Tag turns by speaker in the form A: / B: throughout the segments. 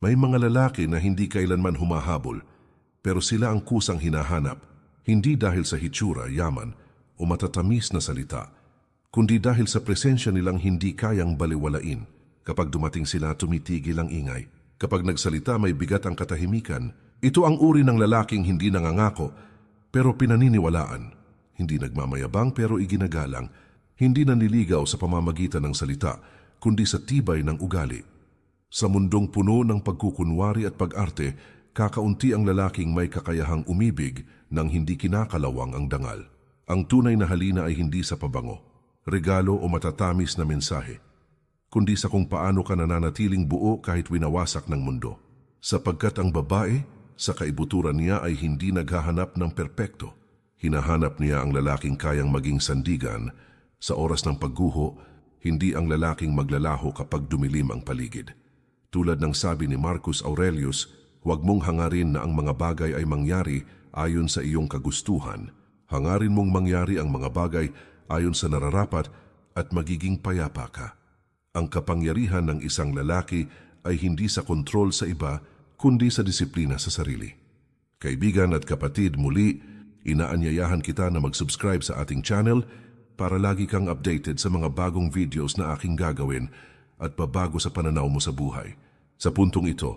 A: May mga lalaki na hindi kailanman humahabol, pero sila ang kusang hinahanap, hindi dahil sa hitsura, yaman o matatamis na salita, kundi dahil sa presensya nilang hindi kayang baliwalain. Kapag dumating sila, tumitigil ang ingay. Kapag nagsalita, may bigat ang katahimikan. Ito ang uri ng lalaking hindi nangangako, pero pinaniniwalaan. Hindi nagmamayabang pero iginagalang. Hindi naniligaw sa pamamagitan ng salita, kundi sa tibay ng ugali. Sa mundong puno ng pagkukunwari at pag-arte, kakaunti ang lalaking may kakayahang umibig nang hindi kinakalawang ang dangal. Ang tunay na halina ay hindi sa pabango, regalo o matatamis na mensahe, kundi sa kung paano ka nananatiling buo kahit winawasak ng mundo. Sapagkat ang babae, sa kaibuturan niya ay hindi naghahanap ng perpekto. Hinahanap niya ang lalaking kayang maging sandigan. Sa oras ng pagguho, hindi ang lalaking maglalaho kapag dumilim ang paligid. Tulad ng sabi ni Marcus Aurelius, huwag mong hangarin na ang mga bagay ay mangyari ayon sa iyong kagustuhan. Hangarin mong mangyari ang mga bagay ayon sa nararapat at magiging payapa ka. Ang kapangyarihan ng isang lalaki ay hindi sa kontrol sa iba, kundi sa disiplina sa sarili. Kaibigan at kapatid, muli, inaanyayahan kita na mag-subscribe sa ating channel para lagi kang updated sa mga bagong videos na aking gagawin at babago sa pananaw mo sa buhay. Sa puntong ito,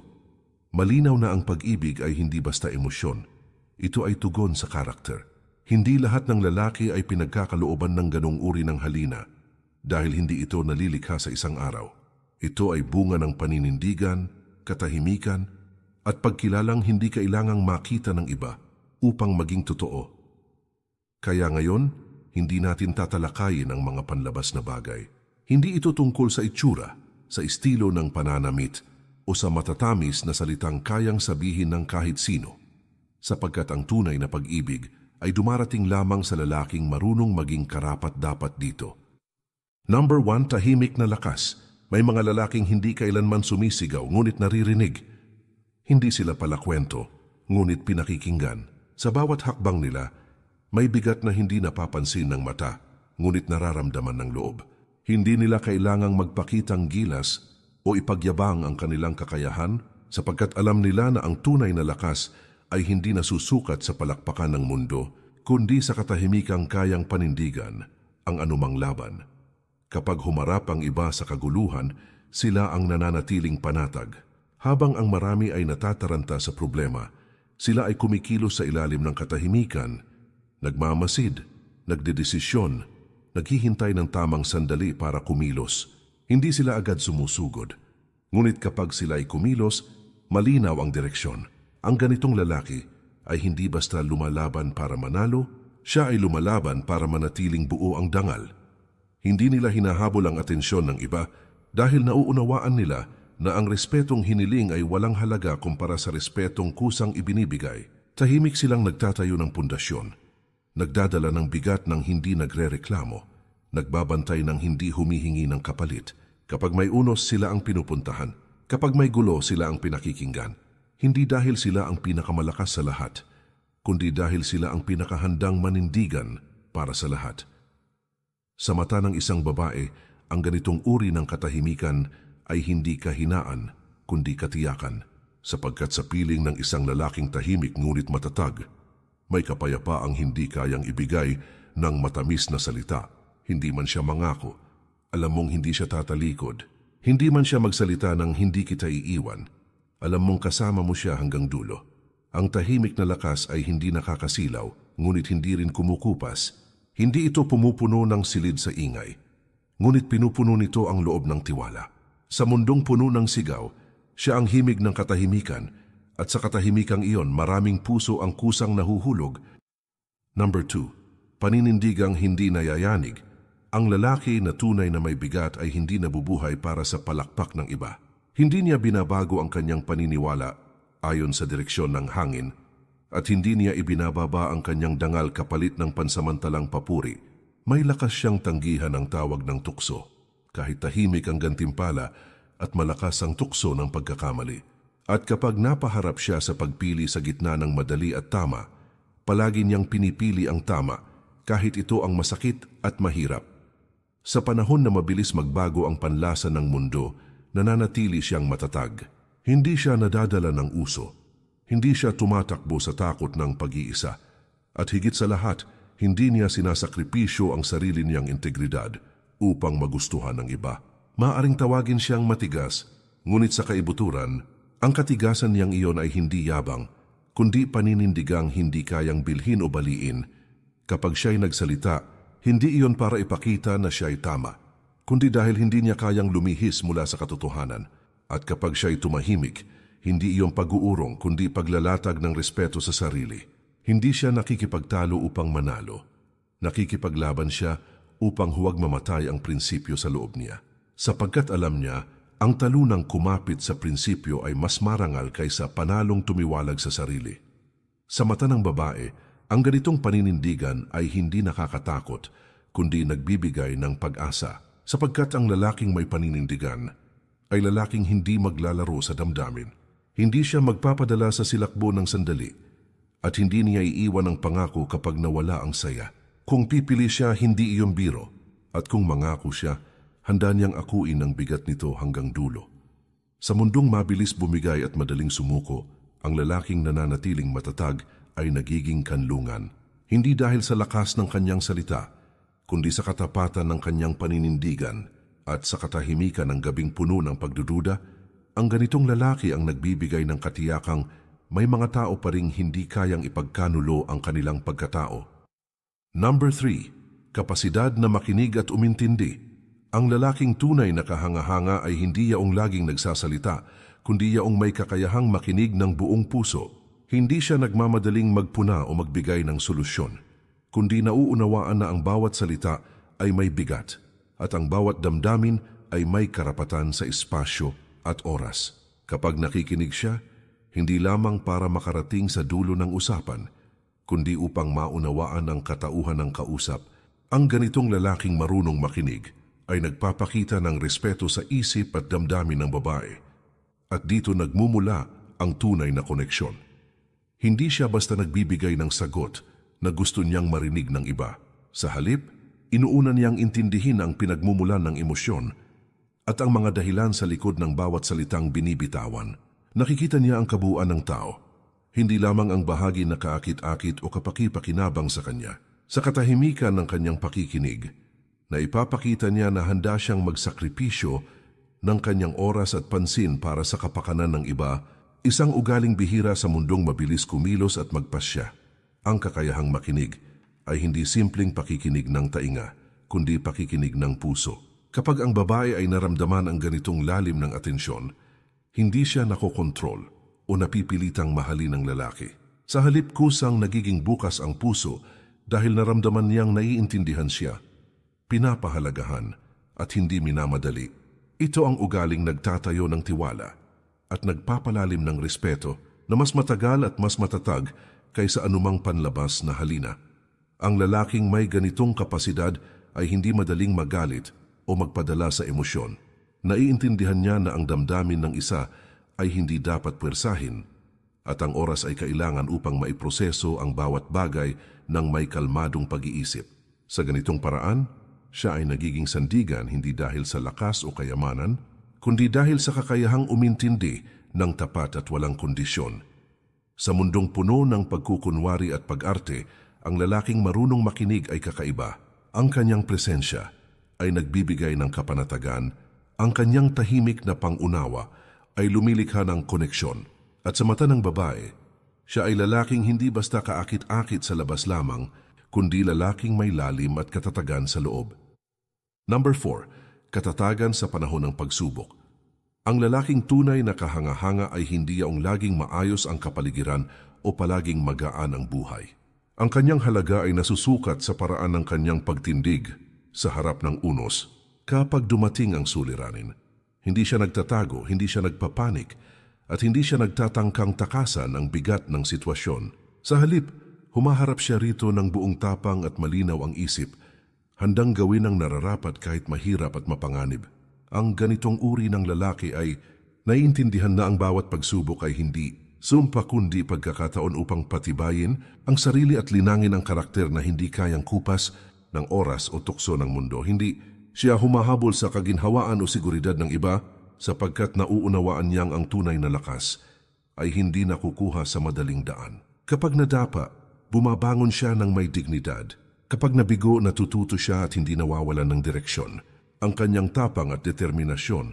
A: malinaw na ang pag-ibig ay hindi basta emosyon. Ito ay tugon sa karakter. Hindi lahat ng lalaki ay pinagkakalooban ng ganong uri ng halina dahil hindi ito nalilikha sa isang araw. Ito ay bunga ng paninindigan, katahimikan, at pagkilalang hindi kailangang makita ng iba upang maging totoo. Kaya ngayon, hindi natin tatalakayin ang mga panlabas na bagay. Hindi ito tungkol sa itsura, sa estilo ng pananamit, o sa matatamis na salitang kayang sabihin ng kahit sino, sapagkat ang tunay na pag-ibig ay dumarating lamang sa lalaking marunong maging karapat-dapat dito. Number 1, tahimik na lakas. May mga lalaking hindi kailanman sumisigaw ngunit naririnig. Hindi sila palakwento, ngunit pinakikinggan. Sa bawat hakbang nila, may bigat na hindi napapansin ng mata, ngunit nararamdaman ng loob. Hindi nila kailangang magpakitang gilas o ipagyabang ang kanilang kakayahan, sapagkat alam nila na ang tunay na lakas ay hindi nasusukat sa palakpakan ng mundo, kundi sa katahimikang kayang panindigan ang anumang laban. Kapag humarap ang iba sa kaguluhan, sila ang nananatiling panatag. Habang ang marami ay natataranta sa problema, sila ay kumikilos sa ilalim ng katahimikan, nagmamasid, nagdedesisyon, naghihintay ng tamang sandali para kumilos. Hindi sila agad sumusugod. Ngunit kapag sila ay kumilos, malinaw ang direksyon. Ang ganitong lalaki ay hindi basta lumalaban para manalo, siya ay lumalaban para manatiling buo ang dangal. Hindi nila hinahabol ang atensyon ng iba dahil nauunawaan nila na ang respetong hiniling ay walang halaga kumpara sa respetong kusang ibinibigay. Tahimik silang nagtatayo ng pundasyon, nagdadala ng bigat ng hindi nagrereklamo, nagbabantay ng hindi humihingi ng kapalit. Kapag may unos, sila ang pinupuntahan. Kapag may gulo, sila ang pinakikinggan. Hindi dahil sila ang pinakamalakas sa lahat, kundi dahil sila ang pinakahandang manindigan para sa lahat. Sa mata ng isang babae, ang ganitong uri ng katahimikan ay hindi kahinaan, kundi katiyakan, sapagkat sa piling ng isang lalaking tahimik ngunit matatag, may kapayapaang hindi kayang ibigay ng matamis na salita. Hindi man siya mangako, alam mong hindi siya tatalikod. Hindi man siya magsalita ng hindi kita iiwan, alam mong kasama mo siya hanggang dulo. Ang tahimik na lakas ay hindi nakakasilaw, ngunit hindi rin kumukupas. Hindi ito pumupuno ng silid sa ingay, ngunit pinupuno nito ang loob ng tiwala. Sa mundong puno ng sigaw, siya ang himig ng katahimikan, at sa katahimikang iyon maraming puso ang kusang nahuhulog. Number 2, paninindigang hindi nayayanig. Ang lalaki na tunay na may bigat ay hindi nabubuhay para sa palakpak ng iba. Hindi niya binabago ang kanyang paniniwala ayon sa direksyon ng hangin, at hindi niya ibinababa ang kanyang dangal kapalit ng pansamantalang papuri. May lakas siyang tanggihan ang tawag ng tukso, kahit tahimik ang gantimpala at malakas ang tukso ng pagkakamali. At kapag napaharap siya sa pagpili sa gitna ng madali at tama, palagi niyang pinipili ang tama kahit ito ang masakit at mahirap. Sa panahon na mabilis magbago ang panlasa ng mundo, nananatili siyang matatag. Hindi siya nadadala ng uso. Hindi siya tumatakbo sa takot ng pag-iisa. At higit sa lahat, hindi niya sinasakripisyo ang sarili niyang integridad upang magustuhan ng iba. Maaring tawagin siyang matigas, ngunit sa kaibuturan, ang katigasan niyang iyon ay hindi yabang, kundi paninindigang hindi kayang bilhin o baliin. Kapag siya'y nagsalita, hindi iyon para ipakita na siya'y tama, kundi dahil hindi niya kayang lumihis mula sa katotohanan. At kapag siya'y tumahimik, hindi iyong pag-uurong kundi paglalatag ng respeto sa sarili. Hindi siya nakikipagtalo upang manalo. Nakikipaglaban siya upang huwag mamatay ang prinsipyo sa loob niya. Sapagkat alam niya, ang talunang kumapit sa prinsipyo ay mas marangal kaysa panalong tumiwalag sa sarili. Sa mata ng babae, ang ganitong paninindigan ay hindi nakakatakot, kundi nagbibigay ng pag-asa. Sapagkat ang lalaking may paninindigan ay lalaking hindi maglalaro sa damdamin. Hindi siya magpapadala sa silakbo ng sandali at hindi niya iiwan ang pangako kapag nawala ang saya. Kung pipili siya, hindi iyong biro. At kung mangako siya, handa niyang akuin ang bigat nito hanggang dulo. Sa mundong mabilis bumigay at madaling sumuko, ang lalaking nananatiling matatag ay nagiging kanlungan. Hindi dahil sa lakas ng kanyang salita, kundi sa katapatan ng kanyang paninindigan at sa katahimikan ng gabing puno ng pagdududa. Ang ganitong lalaki ang nagbibigay ng katiyakang may mga tao pa ring hindi kayang ipagkanulo ang kanilang pagkatao. Number 3, kapasidad na makinig at umintindi. Ang lalaking tunay na kahanga-hanga ay hindi yaong laging nagsasalita, kundi yaong may kakayahang makinig ng buong puso. Hindi siya nagmamadaling magpuna o magbigay ng solusyon, kundi nauunawaan na ang bawat salita ay may bigat at ang bawat damdamin ay may karapatan sa espasyo at oras. Kapag nakikinig siya, hindi lamang para makarating sa dulo ng usapan, kundi upang maunawaan ang katauhan ng kausap. Ang ganitong lalaking marunong makinig ay nagpapakita ng respeto sa isip at damdamin ng babae. At dito nagmumula ang tunay na koneksyon. Hindi siya basta nagbibigay ng sagot na gusto niyang marinig ng iba. Sa halip, inuuna niyang intindihin ang pinagmumulan ng emosyon at ang mga dahilan sa likod ng bawat salitang binibitawan. Nakikita niya ang kabuuan ng tao, hindi lamang ang bahagi na kaakit-akit o kapaki-pakinabang sa kanya. Sa katahimikan ng kanyang pakikinig, na ipapakita niya na handa siyang magsakripisyo ng kanyang oras at pansin para sa kapakanan ng iba, isang ugaling bihira sa mundong mabilis kumilos at magpasya. Ang kakayahang makinig ay hindi simpleng pakikinig ng tainga, kundi pakikinig ng puso. Kapag ang babae ay naramdaman ang ganitong lalim ng atensyon, hindi siya nakokontrol o napipilitang mahalin ng lalaki. Sa halip, kusang nagiging bukas ang puso dahil naramdaman niyang naiintindihan siya, pinapahalagahan at hindi minamadali. Ito ang ugaling nagtatayo ng tiwala at nagpapalalim ng respeto na mas matagal at mas matatag kaysa anumang panlabas na halina. Ang lalaking may ganitong kapasidad ay hindi madaling magalit o magpadala sa emosyon. Naiintindihan niya na ang damdamin ng isa ay hindi dapat puwersahin at ang oras ay kailangan upang maiproseso ang bawat bagay ng may kalmadong pag-iisip. Sa ganitong paraan, siya ay nagiging sandigan hindi dahil sa lakas o kayamanan, kundi dahil sa kakayahang umintindi ng tapat at walang kondisyon. Sa mundong puno ng pagkukunwari at pag-arte, ang lalaking marunong makinig ay kakaiba. Ang kanyang presensya ay nagbibigay ng kapanatagan, ang kanyang tahimik na pangunawa ay lumilikha ng koneksyon. At sa mata ng babae, siya ay lalaking hindi basta kaakit-akit sa labas lamang, kundi lalaking may lalim at katatagan sa loob. Number 4, katatagan sa panahon ng pagsubok. Ang lalaking tunay na kahanga-hanga ay hindi yaong laging maayos ang kapaligiran o palaging magaan ang buhay. Ang kanyang halaga ay nasusukat sa paraan ng kanyang pagtindig sa harap ng unos kapag dumating ang suliranin. Hindi siya nagtatago, hindi siya nagpapanik, at hindi siya nagtatangkang takasan ang bigat ng sitwasyon. Sa halip, humaharap siya rito ng buong tapang at malinaw ang isip, handang gawin ang nararapat kahit mahirap at mapanganib. Ang ganitong uri ng lalaki ay naiintindihan na ang bawat pagsubok ay hindi sumpa kundi pagkakataon upang patibayin ang sarili at linangin ang karakter na hindi kayang kupas ng oras o tukso ng mundo. Hindi siya humahabol sa kaginhawaan o seguridad ng iba, sapagkat nauunawaan niyang ang tunay na lakas ay hindi nakukuha sa madaling daan. Kapag nadapa, bumabangon siya ng may dignidad. Kapag nabigo, natututo siya at hindi nawawalan ng direksyon. Ang kanyang tapang at determinasyon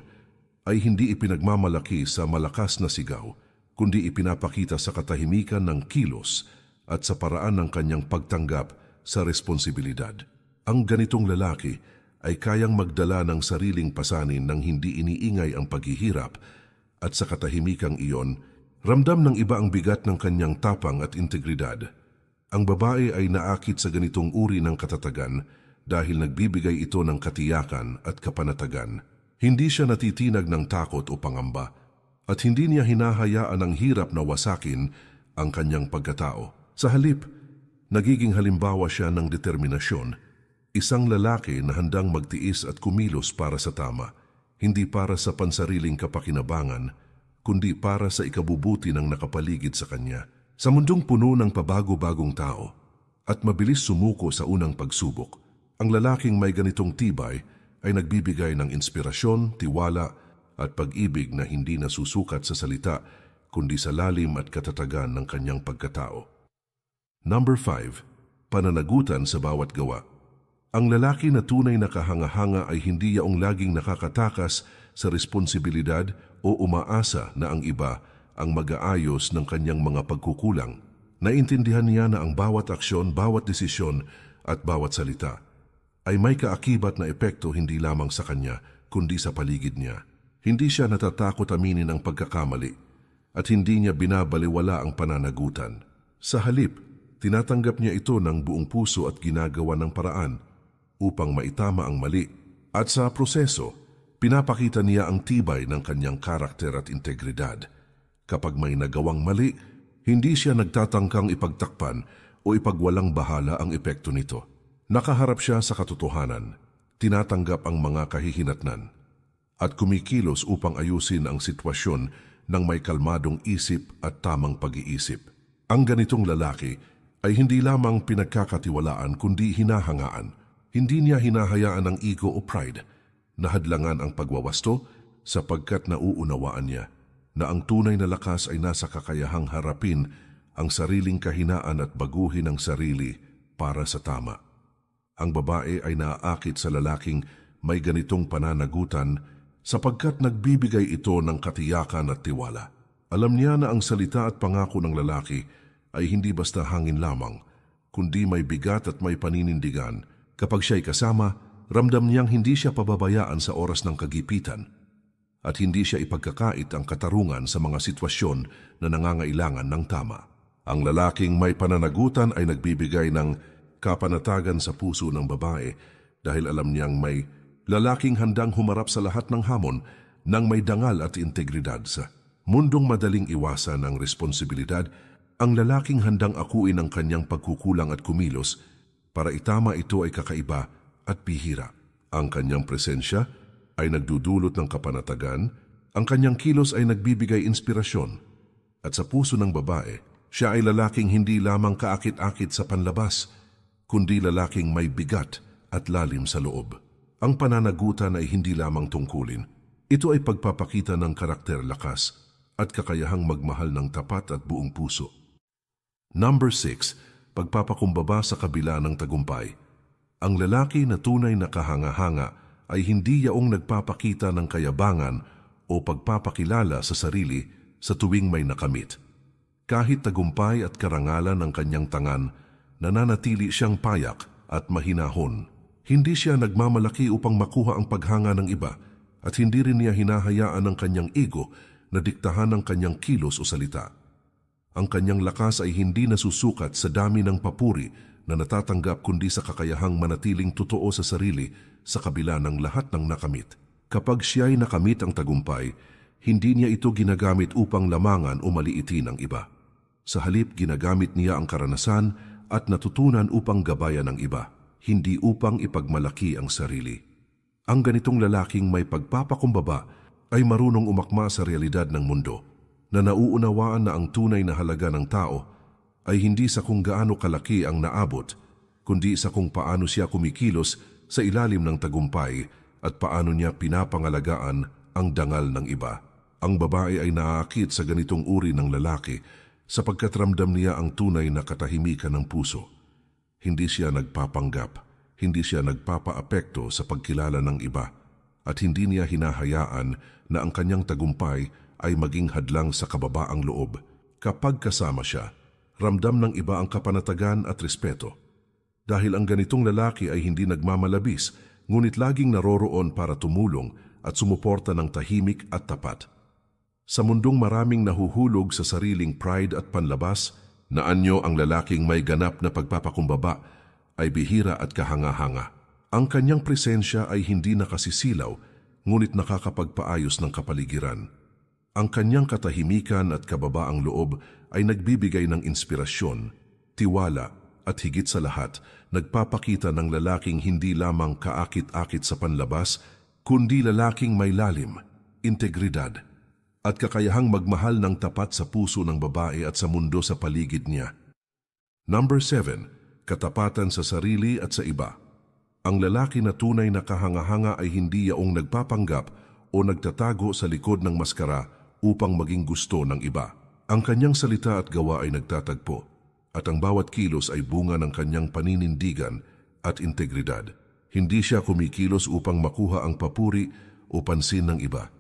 A: ay hindi ipinagmamalaki sa malakas na sigaw, kundi ipinapakita sa katahimikan ng kilos at sa paraan ng kanyang pagtanggap sa responsibilidad. Ang ganitong lalaki ay kayang magdala ng sariling pasanin nang hindi iniingay ang paghihirap at sa katahimikang iyon, ramdam ng iba ang bigat ng kanyang tapang at integridad. Ang babae ay naakit sa ganitong uri ng katatagan dahil nagbibigay ito ng katiyakan at kapanatagan. Hindi siya natitinag ng takot o pangamba at hindi niya hinahayaan ang hirap na wasakin ang kanyang pagkatao. Sa halip, nagiging halimbawa siya ng determinasyon, isang lalaki na handang magtiis at kumilos para sa tama, hindi para sa pansariling kapakinabangan, kundi para sa ikabubuti ng nakapaligid sa kanya. Sa mundong puno ng pabago-bagong tao at mabilis sumuko sa unang pagsubok, ang lalaking may ganitong tibay ay nagbibigay ng inspirasyon, tiwala at pag-ibig na hindi nasusukat sa salita kundi sa lalim at katatagan ng kanyang pagkatao. Number 5. Pananagutan sa bawat gawa. Ang lalaki na tunay na kahanga-hanga ay hindi yaong laging nakakatakas sa responsibilidad o umaasa na ang iba ang mag-aayos ng kanyang mga pagkukulang. Naintindihan niya na ang bawat aksyon, bawat desisyon at bawat salita ay may kaakibat na epekto hindi lamang sa kanya kundi sa paligid niya. Hindi siya natatakot aminin ang pagkakamali at hindi niya binabaliwala ang pananagutan. Sa halip, tinatanggap niya ito ng buong puso at ginagawa ng paraan upang maitama ang mali. At sa proseso, pinapakita niya ang tibay ng kanyang karakter at integridad. Kapag may nagawang mali, hindi siya nagtatangkang ipagtakpan o ipagwalang bahala ang epekto nito. Nakaharap siya sa katotohanan, tinatanggap ang mga kahihinatnan, at kumikilos upang ayusin ang sitwasyon ng may kalmadong isip at tamang pag-iisip. Ang ganitong lalaki ay hindi lamang pinagkakatiwalaan kundi hinahangaan. Hindi niya hinahayaan ang ego o pride na hadlangan ang pagwawasto sapagkat nauunawaan niya na ang tunay na lakas ay nasa kakayahang harapin ang sariling kahinaan at baguhin ang sarili para sa tama. Ang babae ay naaakit sa lalaking may ganitong pananagutan sapagkat nagbibigay ito ng katiyakan at tiwala. Alam niya na ang salita at pangako ng lalaki ay hindi basta hangin lamang, kundi may bigat at may paninindigan. Kapag siya'y kasama, ramdam niyang hindi siya pababayaan sa oras ng kagipitan at hindi siya ipagkakait ang katarungan sa mga sitwasyon na nangangailangan ng tama. Ang lalaking may pananagutan ay nagbibigay ng kapanatagan sa puso ng babae dahil alam niyang may lalaking handang humarap sa lahat ng hamon nang may dangal at integridad. Sa mundong madaling iwasan ang responsibilidad, ang lalaking handang akuin ang kanyang pagkukulang at kumilos para itama ito ay kakaiba at bihira. Ang kanyang presensya ay nagdudulot ng kapanatagan, ang kanyang kilos ay nagbibigay inspirasyon, at sa puso ng babae, siya ay lalaking hindi lamang kaakit-akit sa panlabas, kundi lalaking may bigat at lalim sa loob. Ang pananagutan ay hindi lamang tungkulin. Ito ay pagpapakita ng karakter, lakas at kakayahang magmahal ng tapat at buong puso. Number 6. Pagpapakumbaba sa kabila ng tagumpay. Ang lalaki na tunay na kahanga-hanga ay hindi yaong nagpapakita ng kayabangan o pagpapakilala sa sarili sa tuwing may nakamit. Kahit tagumpay at karangalan ng kanyang tangan, nananatili siyang payak at mahinahon. Hindi siya nagmamalaki upang makuha ang paghanga ng iba at hindi rin niya hinahayaan ang kanyang ego na diktahan ng kanyang kilos o salita. Ang kanyang lakas ay hindi nasusukat sa dami ng papuri na natatanggap kundi sa kakayahang manatiling totoo sa sarili sa kabila ng lahat ng nakamit. Kapag siya'y nakamit ang tagumpay, hindi niya ito ginagamit upang lamangan o maliitin ang iba. Sa halip, ginagamit niya ang karanasan at natutunan upang gabayan ang iba, hindi upang ipagmalaki ang sarili. Ang ganitong lalaking may pagpapakumbaba ay marunong umakma sa realidad ng mundo, na nauunawaan na ang tunay na halaga ng tao ay hindi sa kung gaano kalaki ang naabot, kundi sa kung paano siya kumikilos sa ilalim ng tagumpay at paano niya pinapangalagaan ang dangal ng iba. Ang babae ay naaakit sa ganitong uri ng lalaki sapagkat ramdam niya ang tunay na katahimikan ng puso. Hindi siya nagpapanggap, hindi siya nagpapaapekto sa pagkilala ng iba, at hindi niya hinahayaan na ang kanyang tagumpay ay maging hadlang sa kababaang loob. Kapag kasama siya, ramdam ng iba ang kapanatagan at respeto. Dahil ang ganitong lalaki ay hindi nagmamalabis, ngunit laging naroroon para tumulong at sumuporta ng tahimik at tapat. Sa mundong maraming nahuhulog sa sariling pride at panlabas, na anyo ang lalaking may ganap na pagpapakumbaba ay bihira at kahanga-hanga. Ang kanyang presensya ay hindi nakasisilaw, ngunit nakakapagpaayos ng kapaligiran. Ang kanyang katahimikan at kababaang loob ay nagbibigay ng inspirasyon, tiwala, at higit sa lahat, nagpapakita ng lalaking hindi lamang kaakit-akit sa panlabas, kundi lalaking may lalim, integridad, at kakayahang magmahal ng tapat sa puso ng babae at sa mundo sa paligid niya. Number 7. Katapatan sa sarili at sa iba. Ang lalaki na tunay na kahanga-hanga ay hindi yaong nagpapanggap o nagtatago sa likod ng maskara upang maging gusto ng iba. Ang kanyang salita at gawa ay nagtatagpo, at ang bawat kilos ay bunga ng kanyang paninindigan at integridad. Hindi siya kumikilos upang makuha ang papuri o pansin ng iba,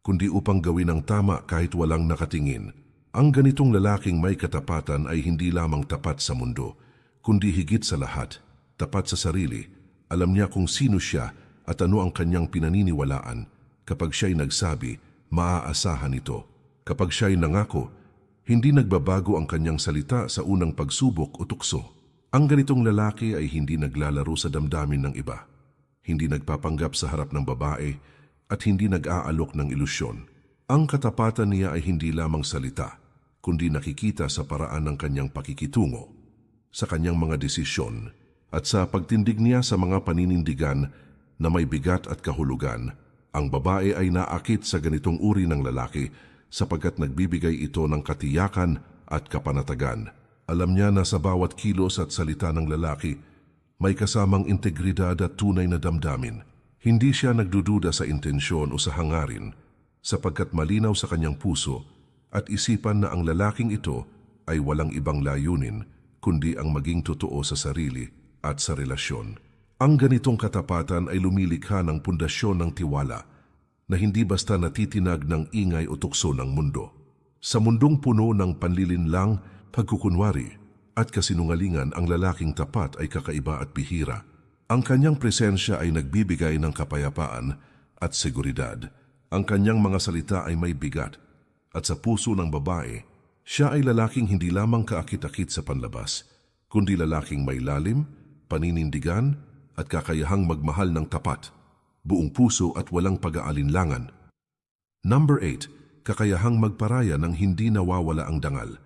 A: kundi upang gawin ang tama kahit walang nakatingin. Ang ganitong lalaking may katapatan ay hindi lamang tapat sa mundo, kundi higit sa lahat, tapat sa sarili. Alam niya kung sino siya at ano ang kanyang pinaniniwalaan. Kapag siya'y nagsabi, maaasahan ito. Kapag siya'y nangako, hindi nagbabago ang kanyang salita sa unang pagsubok o tukso. Ang ganitong lalaki ay hindi naglalaro sa damdamin ng iba, hindi nagpapanggap sa harap ng babae, at hindi nag-aalok ng ilusyon. Ang katapatan niya ay hindi lamang salita, kundi nakikita sa paraan ng kanyang pakikitungo, sa kanyang mga desisyon, at sa pagtindig niya sa mga paninindigan na may bigat at kahulugan. Ang babae ay naakit sa ganitong uri ng lalaki sapagkat nagbibigay ito ng katiyakan at kapanatagan. Alam niya na sa bawat kilos at salita ng lalaki, may kasamang integridad at tunay na damdamin. Hindi siya nagdududa sa intensyon o sa hangarin, sapagkat malinaw sa kanyang puso at isipan na ang lalaking ito ay walang ibang layunin kundi ang maging totoo sa sarili at sa relasyon. Ang ganitong katapatan ay lumilikha ng pundasyon ng tiwala na hindi basta natitinag ng ingay o tukso ng mundo. Sa mundong puno ng panlilinlang, pagkukunwari at kasinungalingan, ang lalaking tapat ay kakaiba at bihira. Ang kanyang presensya ay nagbibigay ng kapayapaan at seguridad. Ang kanyang mga salita ay may bigat, at sa puso ng babae, siya ay lalaking hindi lamang kaakit-akit sa panlabas, kundi lalaking may lalim, paninindigan, at kakayahang magmahal ng tapat, buong puso at walang pag-aalinlangan. Number 8. Kakayahang magparaya ng hindi nawawala ang dangal.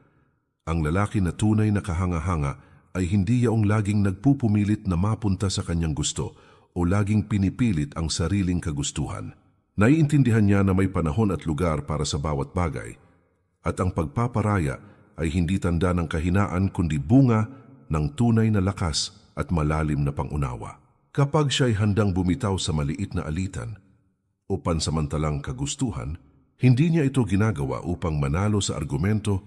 A: Ang lalaki na tunay na kahanga-hanga ay hindi yaong laging nagpupumilit na mapunta sa kanyang gusto o laging pinipilit ang sariling kagustuhan. Naiintindihan niya na may panahon at lugar para sa bawat bagay, at ang pagpaparaya ay hindi tanda ng kahinaan kundi bunga ng tunay na lakas at malalim na pangunawa. Kapag siya'y handang bumitaw sa maliit na alitan o pansamantalang kagustuhan, hindi niya ito ginagawa upang manalo sa argumento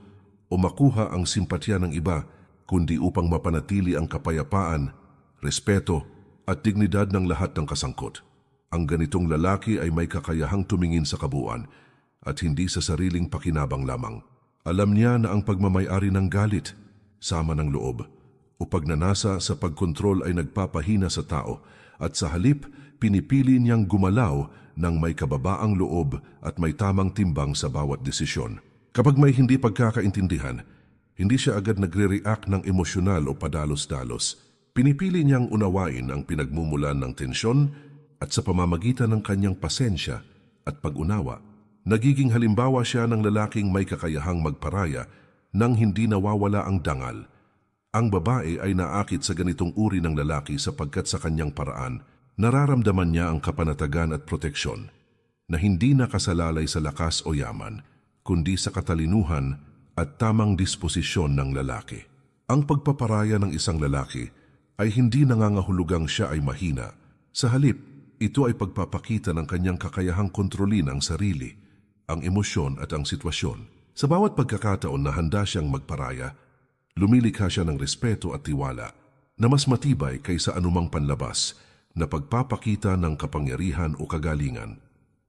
A: o makuha ang simpatya ng iba, kundi upang mapanatili ang kapayapaan, respeto at dignidad ng lahat ng kasangkot. Ang ganitong lalaki ay may kakayahang tumingin sa kabuuan at hindi sa sariling pakinabang lamang. Alam niya na ang pagmamay-ari ng galit, sama ng loob, o pagnanasa sa pagkontrol ay nagpapahina sa tao, at sa halip pinipili niyang gumalaw ng may kababaang loob at may tamang timbang sa bawat desisyon. Kapag may hindi pagkakaintindihan, hindi siya agad nagre-react ng emosyonal o padalos-dalos. Pinipili niyang unawain ang pinagmumulan ng tensyon at sa pamamagitan ng kanyang pasensya at pag-unawa, nagiging halimbawa siya ng lalaking may kakayahang magparaya nang hindi nawawala ang dangal. Ang babae ay naakit sa ganitong uri ng lalaki sapagkat sa kanyang paraan, nararamdaman niya ang kapanatagan at proteksyon na hindi nakasalalay sa lakas o yaman, kundi sa katalinuhan at tamang disposisyon ng lalaki. Ang pagpaparaya ng isang lalaki ay hindi nangangahulugang siya ay mahina. Sa halip, ito ay pagpapakita ng kanyang kakayahang kontrolin ang sarili, ang emosyon at ang sitwasyon. Sa bawat pagkakataon na handa siyang magparaya, lumilikha siya ng respeto at tiwala na mas matibay kaysa anumang panlabas na pagpapakita ng kapangyarihan o kagalingan.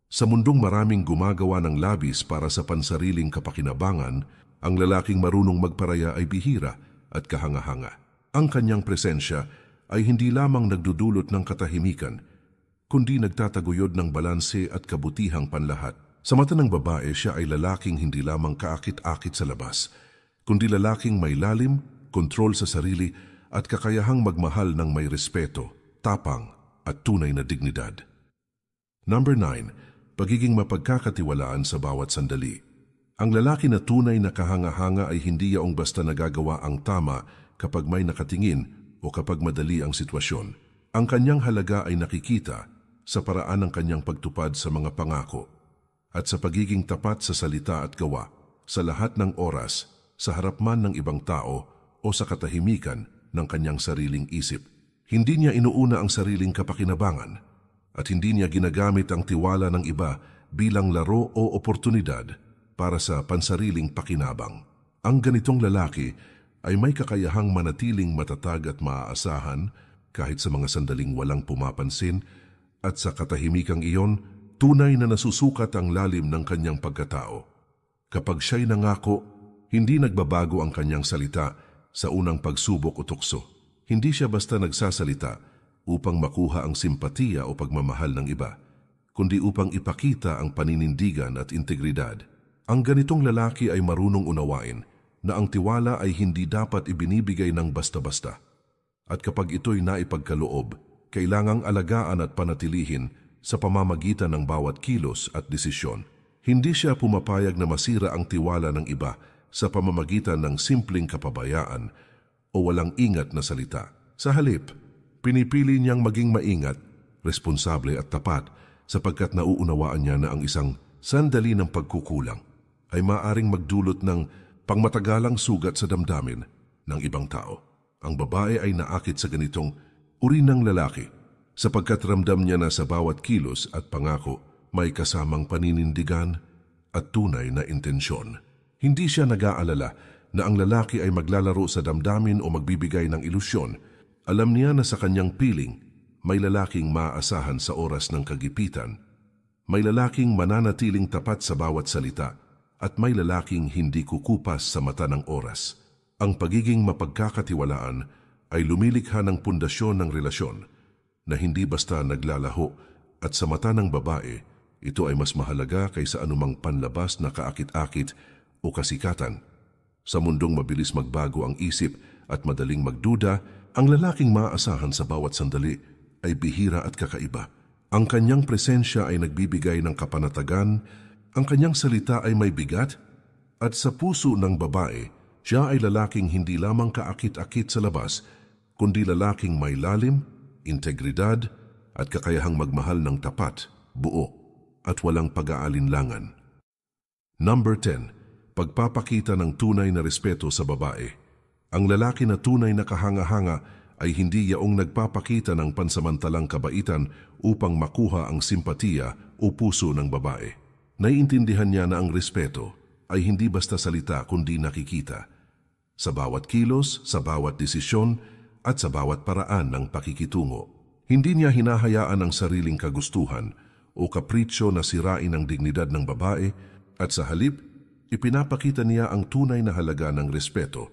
A: Sa mundong maraming gumagawa ng labis para sa pansariling kapakinabangan, ang lalaking marunong magparaya ay bihira at kahanga-hanga. Ang kanyang presensya ay hindi lamang nagdudulot ng katahimikan, kundi nagtataguyod ng balanse at kabutihang panlahat. Sa mata ng babae, siya ay lalaking hindi lamang kaakit-akit sa labas, kundi lalaking may lalim, kontrol sa sarili at kakayahang magmahal ng may respeto, tapang at tunay na dignidad. Number 9. Pagiging mapagkakatiwalaan sa bawat sandali. Ang lalaki na tunay na kahanga-hanga ay hindi yaong basta nagagawa ang tama kapag may nakatingin o kapag madali ang sitwasyon. Ang kanyang halaga ay nakikita sa paraan ng kanyang pagtupad sa mga pangako at sa pagiging tapat sa salita at gawa sa lahat ng oras, sa harap man ng ibang tao o sa katahimikan ng kanyang sariling isip. Hindi niya inuuna ang sariling kapakinabangan at hindi niya ginagamit ang tiwala ng iba bilang laro o oportunidad para sa pansariling pakinabang. Ang ganitong lalaki ay may kakayahang manatiling matatag at maaasahan kahit sa mga sandaling walang pumapansin, at sa katahimikang iyon, tunay na nasusukat ang lalim ng kanyang pagkatao. Kapag siya'y nangako, hindi nagbabago ang kanyang salita sa unang pagsubok o tukso. Hindi siya basta nagsasalita upang makuha ang simpatiya o pagmamahal ng iba, kundi upang ipakita ang paninindigan at integridad. Ang ganitong lalaki ay marunong unawain na ang tiwala ay hindi dapat ibinibigay ng basta-basta. At kapag ito'y naipagkaloob, kailangang alagaan at panatilihin sa pamamagitan ng bawat kilos at desisyon. Hindi siya pumapayag na masira ang tiwala ng iba sa pamamagitan ng simpleng kapabayaan o walang ingat na salita. Sa halip, pinipili niyang maging maingat, responsable at tapat sapagkat nauunawaan niya na ang isang sandali ng pagkukulang ay maaring magdulot ng pangmatagalang sugat sa damdamin ng ibang tao. Ang babae ay naakit sa ganitong uri ng lalaki sapagkat ramdam niya na sa bawat kilos at pangako may kasamang paninindigan at tunay na intensyon. Hindi siya nag-aalala na ang lalaki ay maglalaro sa damdamin o magbibigay ng ilusyon. Alam niya na sa kanyang piling, may lalaking maaasahan sa oras ng kagipitan, may lalaking mananatiling tapat sa bawat salita, at may lalaking hindi kukupas sa mata ng oras. Ang pagiging mapagkakatiwalaan ay lumilikha ng pundasyon ng relasyon na hindi basta naglalaho, at sa mata ng babae, ito ay mas mahalaga kaysa anumang panlabas na kaakit-akit o kasikatan. Sa mundong mabilis magbago ang isip at madaling magduda, ang lalaking maaasahan sa bawat sandali ay bihira at kakaiba. Ang kanyang presensya ay nagbibigay ng kapanatagan, ang kanyang salita ay may bigat, at sa puso ng babae, siya ay lalaking hindi lamang kaakit-akit sa labas, kundi lalaking may lalim, integridad, at kakayahang magmahal ng tapat, buo, at walang pag-aalinlangan. Number 10. Pagpapakita ng tunay na respeto sa babae. Ang lalaki na tunay na kahanga-hanga ay hindi yaong nagpapakita ng pansamantalang kabaitan upang makuha ang simpatiya o puso ng babae. Naiintindihan niya na ang respeto ay hindi basta salita kundi nakikita. Sa bawat kilos, sa bawat desisyon, at sa bawat paraan ng pakikitungo. Hindi niya hinahayaan ang sariling kagustuhan o kapritsyo na sirain ang dignidad ng babae, at sa halip, ipinapakita niya ang tunay na halaga ng respeto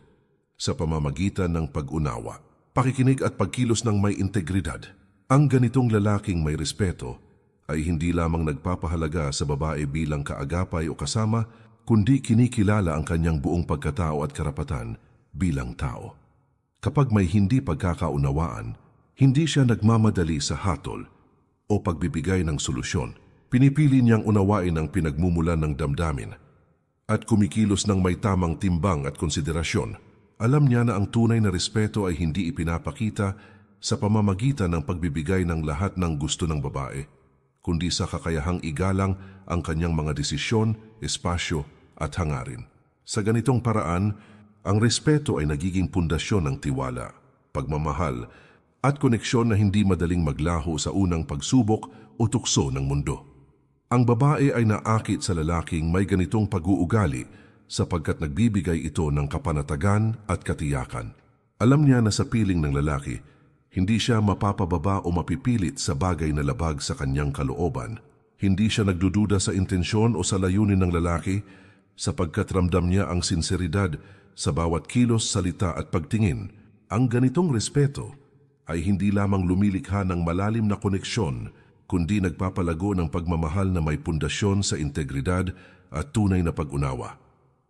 A: sa pamamagitan ng pag-unawa, pakikinig at pagkilos ng may integridad. Ang ganitong lalaking may respeto ay hindi lamang nagpapahalaga sa babae bilang kaagapay o kasama, kundi kinikilala ang kanyang buong pagkatao at karapatan bilang tao. Kapag may hindi pagkakaunawaan, hindi siya nagmamadali sa hatol o pagbibigay ng solusyon. Pinipili niyang unawain ang pinagmumulan ng damdamin at kumikilos ng may tamang timbang at konsiderasyon. Alam niya na ang tunay na respeto ay hindi ipinapakita sa pamamagitan ng pagbibigay ng lahat ng gusto ng babae, kundi sa kakayahang igalang ang kanyang mga desisyon, espasyo at hangarin. Sa ganitong paraan, ang respeto ay nagiging pundasyon ng tiwala, pagmamahal at koneksyon na hindi madaling maglaho sa unang pagsubok o tukso ng mundo. Ang babae ay naakit sa lalaking may ganitong pag-uugali sapagkat nagbibigay ito ng kapanatagan at katiyakan. Alam niya na sa piling ng lalaki, hindi siya mapapababa o mapipilit sa bagay na labag sa kanyang kalooban. Hindi siya nagdududa sa intensyon o sa layunin ng lalaki sapagkat ramdam niya ang sinseridad sa bawat kilos, salita at pagtingin. Ang ganitong respeto ay hindi lamang lumilikha ng malalim na koneksyon, kundi nagpapalago ng pagmamahal na may pundasyon sa integridad at tunay na pag-unawa.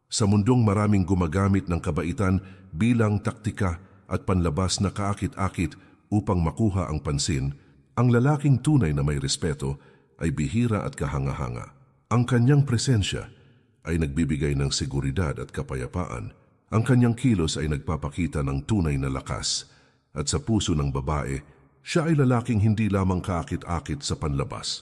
A: Sa mundong maraming gumagamit ng kabaitan bilang taktika at panlabas na kaakit-akit upang makuha ang pansin, ang lalaking tunay na may respeto ay bihira at kahanga-hanga. Ang kanyang presensya ay nagbibigay ng seguridad at kapayapaan. Ang kanyang kilos ay nagpapakita ng tunay na lakas. At sa puso ng babae, siya ay lalaking hindi lamang kaakit-akit sa panlabas,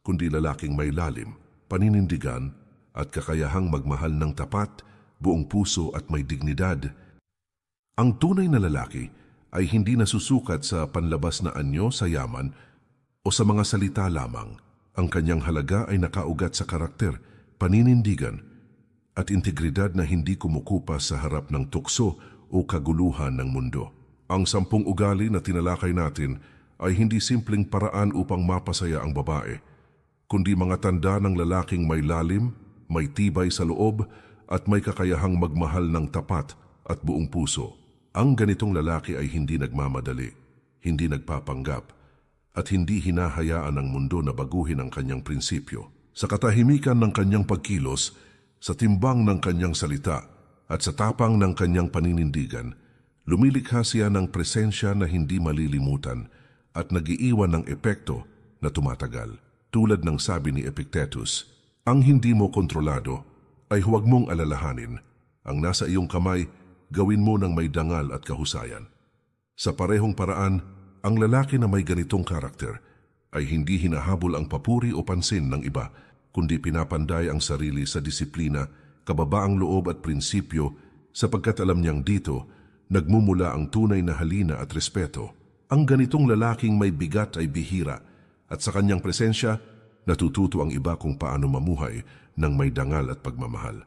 A: kundi lalaking may lalim, paninindigan at kakayahang magmahal ng tapat, buong puso at may dignidad. Ang tunay na lalaki ay hindi nasusukat sa panlabas na anyo, sa yaman o sa mga salita lamang. Ang kanyang halaga ay nakaugat sa karakter, paninindigan at integridad na hindi kumukupas sa harap ng tukso o kaguluhan ng mundo. Ang 10 ugali na tinalakay natin ay hindi simpleng paraan upang mapasaya ang babae, kundi mga tanda ng lalaking may lalim, may tibay sa loob at may kakayahang magmahal ng tapat at buong puso. Ang ganitong lalaki ay hindi nagmamadali, hindi nagpapanggap, at hindi hinahayaan ng mundo na baguhin ang kanyang prinsipyo. Sa katahimikan ng kanyang pagkilos, sa timbang ng kanyang salita, at sa tapang ng kanyang paninindigan, lumilikha siya ng presensya na hindi malilimutan at nagiiwan ng epekto na tumatagal. Tulad ng sabi ni Epictetus, ang hindi mo kontrolado ay huwag mong alalahanin. Ang nasa iyong kamay, gawin mo ng may dangal at kahusayan. Sa parehong paraan, ang lalaki na may ganitong karakter ay hindi hinahabol ang papuri o pansin ng iba, kundi pinapanday ang sarili sa disiplina, kababaang loob at prinsipyo sapagkat alam niyang dito nagmumula ang tunay na halina at respeto. Ang ganitong lalaking may bigat ay bihira at sa kanyang presensya natututo ang iba kung paano mamuhay ng may dangal at pagmamahal.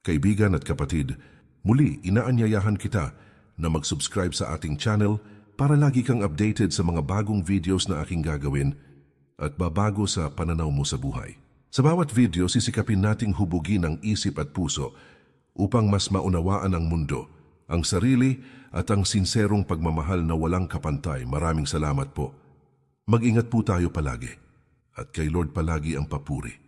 A: Kaibigan at kapatid, muli inaanyayahan kita na mag-subscribe sa ating channel para lagi kang updated sa mga bagong videos na aking gagawin at babago sa pananaw mo sa buhay. Sa bawat video, sisikapin nating hubugin ang isip at puso upang mas maunawaan ang mundo, ang sarili at ang sinserong pagmamahal na walang kapantay. Maraming salamat po. Mag-ingat po tayo palagi at kay Lord palagi ang papuri.